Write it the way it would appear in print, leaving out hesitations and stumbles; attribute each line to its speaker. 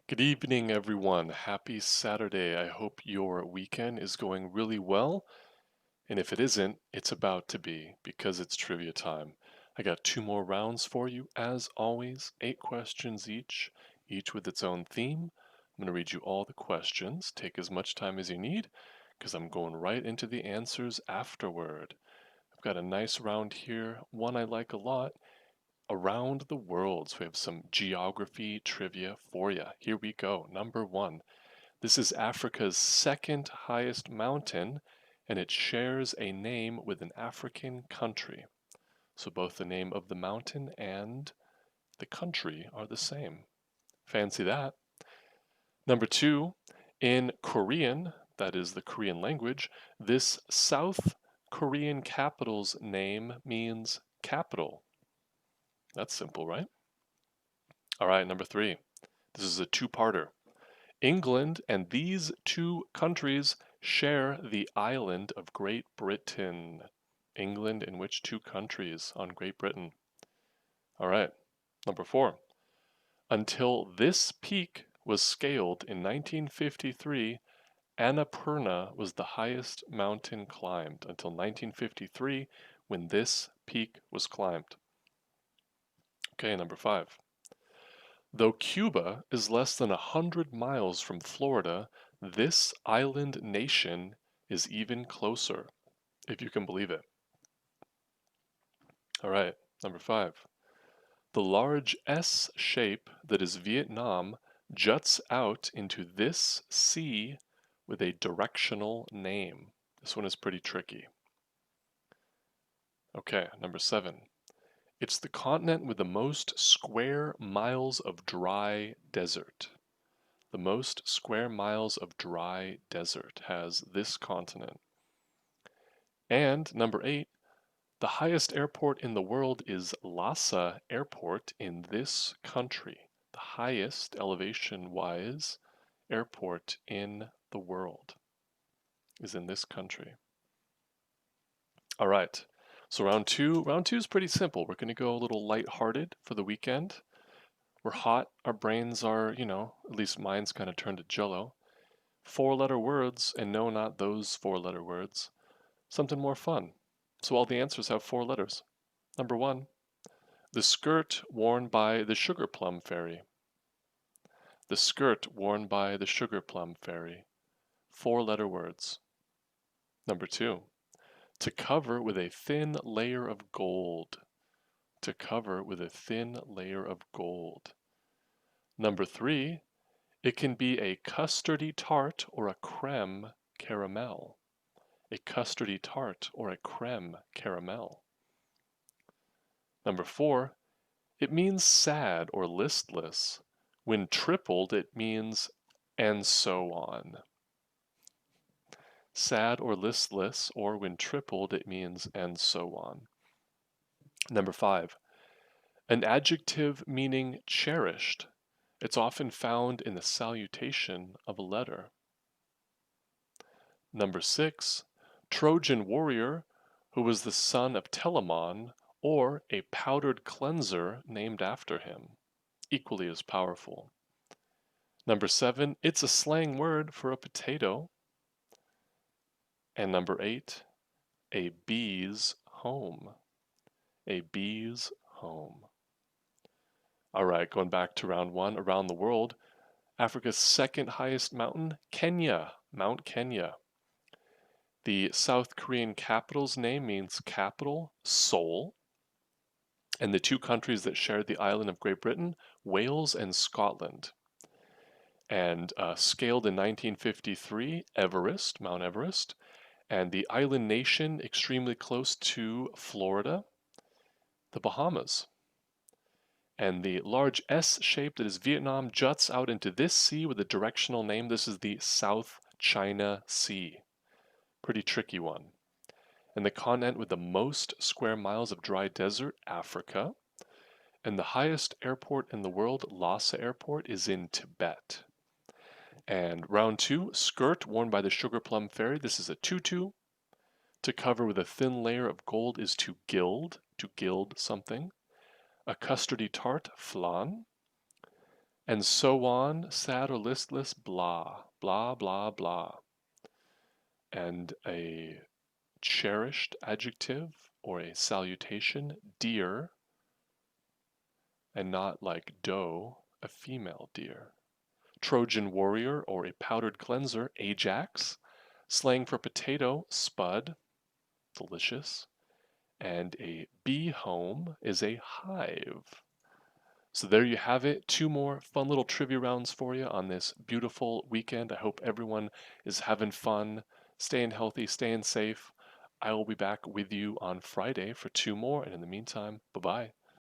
Speaker 1: Good evening, everyone. Happy Saturday. I hope your weekend is going really well. And if it isn't, it's about to be because it's trivia time. I got two more rounds for you, as always, 8 questions each with its own theme. I'm going to read you all the questions. Take as much time as you need because I'm going right into the answers afterward. I've got a nice round here, one I like a lot around the world. So we have some geography trivia for you. Here we go. Number one. This is Africa's second highest mountain, and it shares a name with an African country. So both the name of the mountain and the country are the same. Fancy that. Number two, in Korean, that is the Korean language, this South Korean capital's name means capital. That's simple, right? All right, number three. This is a two-parter. England and these two countries share the island of Great Britain. England and which two countries on Great Britain? All right, number four. Until this peak was scaled in 1953, Annapurna was the highest mountain climbed until 1953 when this peak was climbed. Okay, number five. Though Cuba is less than 100 miles from Florida, this island nation is even closer, if you can believe it. All right, number five. The large S shape that is Vietnam juts out into this sea with a directional name. This one is pretty tricky. Okay, number seven. It's the continent with the most square miles of dry desert. The most square miles of dry desert has this continent. And number eight, the highest airport in the world is Lhasa Airport in this country. The highest elevation-wise airport in the world is in this country. All right. So round two is pretty simple. We're going to go a little lighthearted for the weekend. We're hot. Our brains are, at least mine's kind of turned to jello. Four-letter words, and no, not those four-letter words. Something more fun. So all the answers have four letters. Number one, the skirt worn by the Sugar Plum Fairy. The skirt worn by the Sugar Plum Fairy. Four-letter words. Number two, to cover with a thin layer of gold. To cover with a thin layer of gold. Number three, it can be a custardy tart or a creme caramel. A custardy tart or a creme caramel. Number four, it means sad or listless. When tripled, it means and so on. Sad or listless, or when tripled, it means and so on. Number five, an adjective meaning cherished. It's often found in the salutation of a letter. Number six, Trojan warrior who was the son of Telamon, or a powdered cleanser named after him. Equally as powerful. Number seven, it's a slang word for a potato. And number eight, a bee's home. A bee's home. All right, going back to round one, around the world, Africa's second highest mountain, Kenya, Mount Kenya. The South Korean capital's name means capital, Seoul. And the two countries that share the island of Great Britain, Wales and Scotland. And scaled in 1953, Everest, Mount Everest. And the island nation extremely close to Florida, the Bahamas. And the large S shape that is Vietnam juts out into this sea with a directional name. This is the South China Sea. Pretty tricky one. And the continent with the most square miles of dry desert, Africa. And the highest airport in the world, Lhasa Airport, is in Tibet. And round two, skirt worn by the Sugar Plum Fairy. This is a tutu. To cover with a thin layer of gold is to gild something. A custardy tart, flan. And so on, sad or listless, blah, blah, blah, blah. And a cherished adjective or a salutation, dear, and not like doe, a female deer. Trojan warrior or a powdered cleanser, Ajax. Slang for potato, spud, delicious. And a bee home is a hive. So there you have it. Two more fun little trivia rounds for you on this beautiful weekend. I hope everyone is having fun, staying healthy, staying safe. I will be back with you on Friday for two more. And in the meantime, bye bye.